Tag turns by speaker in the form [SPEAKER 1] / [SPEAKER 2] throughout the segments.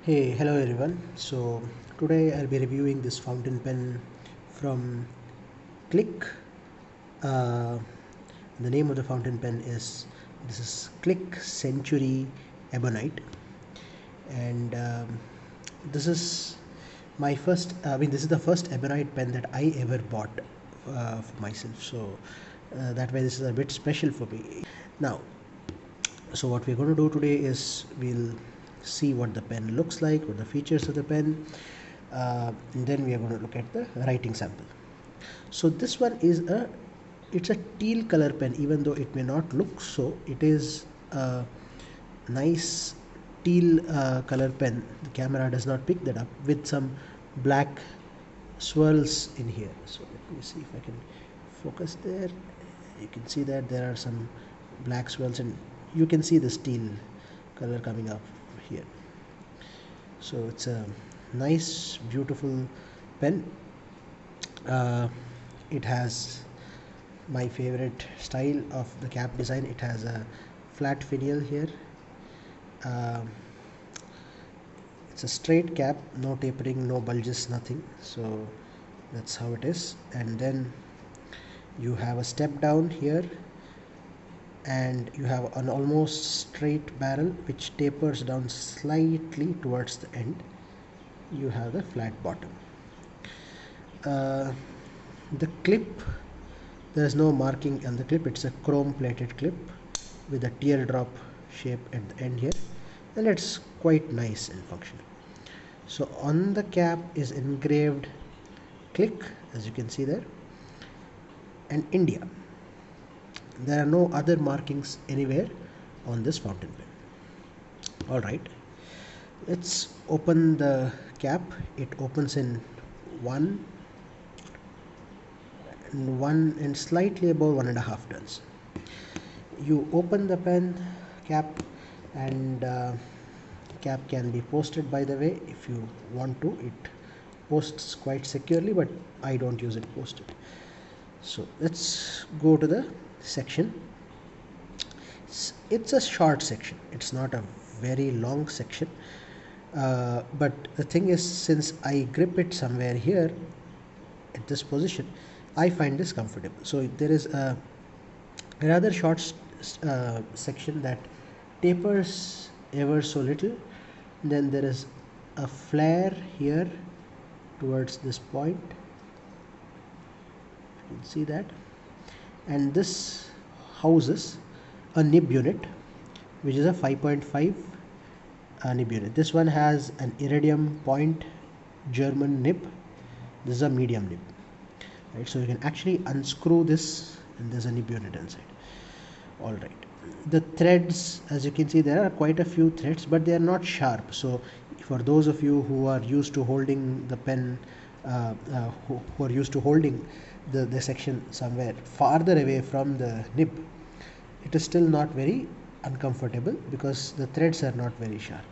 [SPEAKER 1] Hey, hello everyone. So today I'll be reviewing this fountain pen from Click. Uh, the name of the fountain pen is this is Click Century Ebonite, and this is my first. This is the first Ebonite pen that I ever bought for myself. So that way, this is a bit special for me. Now, so what we're going to do today is we'll see what the pen looks like, what the features of the pen, and then we are going to look at the writing sample. So this one is it's a teal color pen. Even though it may not look so, it is a nice teal color pen. The camera does not pick that up, with some black swirls in here. So let me see if I can focus there. You can see that there are some black swirls, and you can see the steel color coming up here. So it's a nice, beautiful pen. uh, it has my favorite style of the cap design. It has a flat finial here. um, it's a straight cap, no tapering, no bulges, nothing. So that's how it is. And then you have a step down here, and you have an almost straight barrel which tapers down slightly towards the end. You have the flat bottom. uh, the clip, there's no marking on the clip. It's a chrome plated clip with a teardrop shape at the end here, and it's quite nice and functional. So on the cap is engraved Click, as you can see there, and India. There are no other markings anywhere on this fountain pen. All right, let's open the cap. It opens in one and slightly above 1.5 turns. You open the pen cap, and cap can be posted, by the way, if you want to. It posts quite securely, but I don't use it posted. So let's go to the section. It's a short section, it's not a very long section. But the thing is, since I grip it somewhere here at this position, I find this comfortable. So there is a rather short section that tapers ever so little. Then there is a flare here towards this point, you can see that. And this houses a nib unit, which is a 5.5 nib unit. This one has an iridium point German nib. This is a medium nib, right? So you can actually unscrew this, and there's a nib unit inside. All right, the threads, as you can see, there are quite a few threads, but they are not sharp. So for those of you who are used to holding the pen, who are used to holding the section somewhere farther away from the nib, it is still not very uncomfortable because the threads are not very sharp.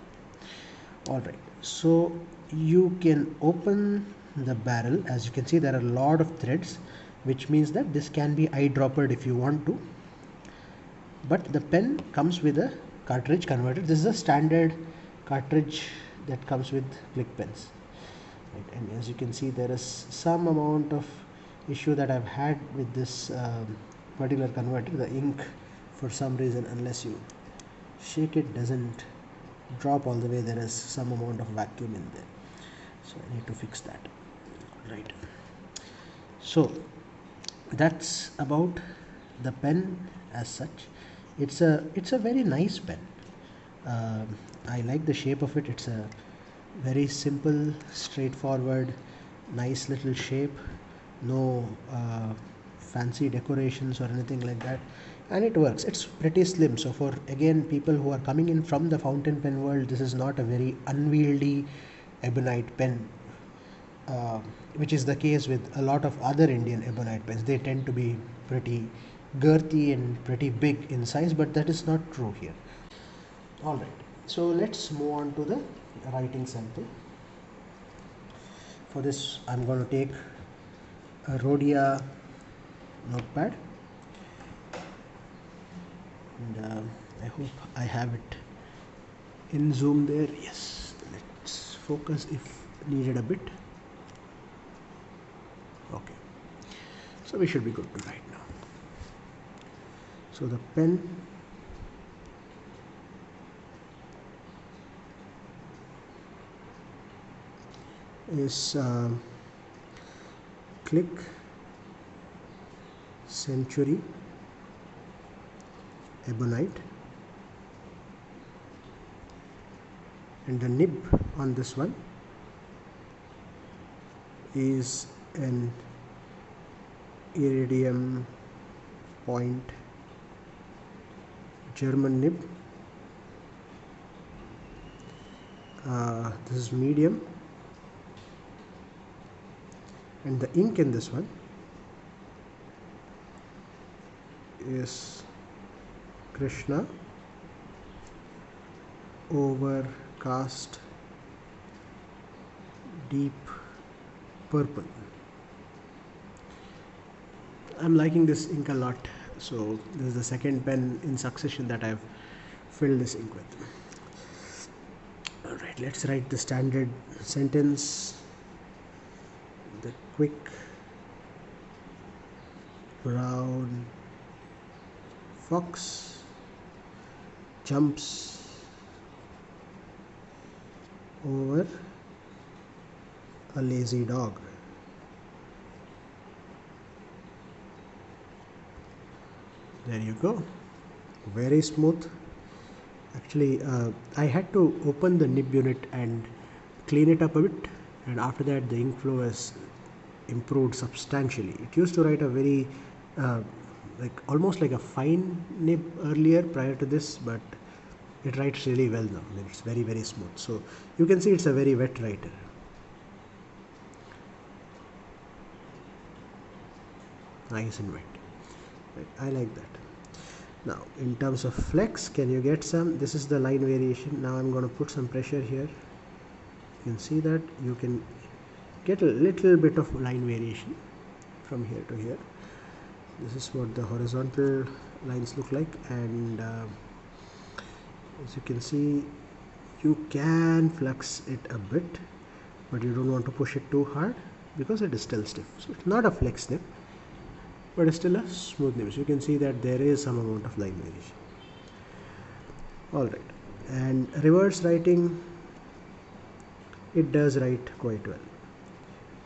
[SPEAKER 1] All right, so you can open the barrel. As you can see, there are a lot of threads, which means that this can be eyedroppered if you want to. But the pen comes with a cartridge converter. This is a standard cartridge that comes with Click pens, right? And as you can see, there is some amount of issue that I've had with this particular converter. The ink, for some reason, unless you shake it, doesn't drop all the way. There is some amount of vacuum in there, so I need to fix that. Right, so that's about the pen as such. It's a very nice pen. I like the shape of it. It's a very simple, straightforward, nice little shape. No fancy decorations or anything like that, and it works. It's pretty slim. So for, again, people who are coming in from the fountain pen world, this is not a very unwieldy ebonite pen, which is the case with a lot of other Indian ebonite pens. They tend to be pretty girthy and pretty big in size, but that is not true here. All right, so let's move on to the writing sample. For this, I'm going to take a Rhodia notepad, and I hope I have it in zoom there. Yes, focus if needed a bit. Okay, so we should be good to write now. So the pen is click Century Ebonite, and the nib on this one is an iridium point German nib. This is medium, and the ink in this one is Krishna overcast deep purple. I'm liking this ink a lot, so this is the second pen in succession that I've filled this ink with. Alright, let's write the standard sentence. The quick brown fox jumps over a lazy dog. There you go, very smooth. Actually, I had to open the nib unit and clean it up a bit, and after that the ink flow has improved substantially. It used to write a very like almost like a fine nib earlier prior to this, but it writes really well now. I mean, it's very, very smooth. So you can see it's a very wet writer. Nice and wet. I like that. Now in terms of flex, can you get some? This is the line variation. Now I'm going to put some pressure here. You can see that you can get a little bit of line variation from here to here. This is what the horizontal lines look like, and as you can see, you can flex it a bit, but you don't want to push it too hard because it is still stiff. So it's not a flex nib, but it's still a smooth nib. So you can see that there is some amount of line variation. Alright, and reverse writing, it does write quite well.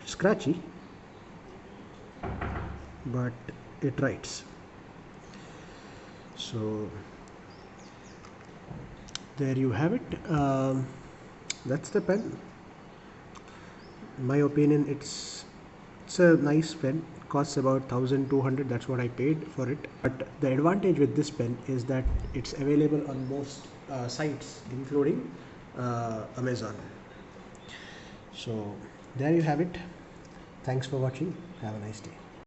[SPEAKER 1] Scratchy, but it writes. So there you have it. That's the pen. In my opinion, it's a nice pen. It costs about 1,200. That's what I paid for it. But the advantage with this pen is that it's available on most sites, including Amazon. So there you have it. Thanks for watching. Have a nice day.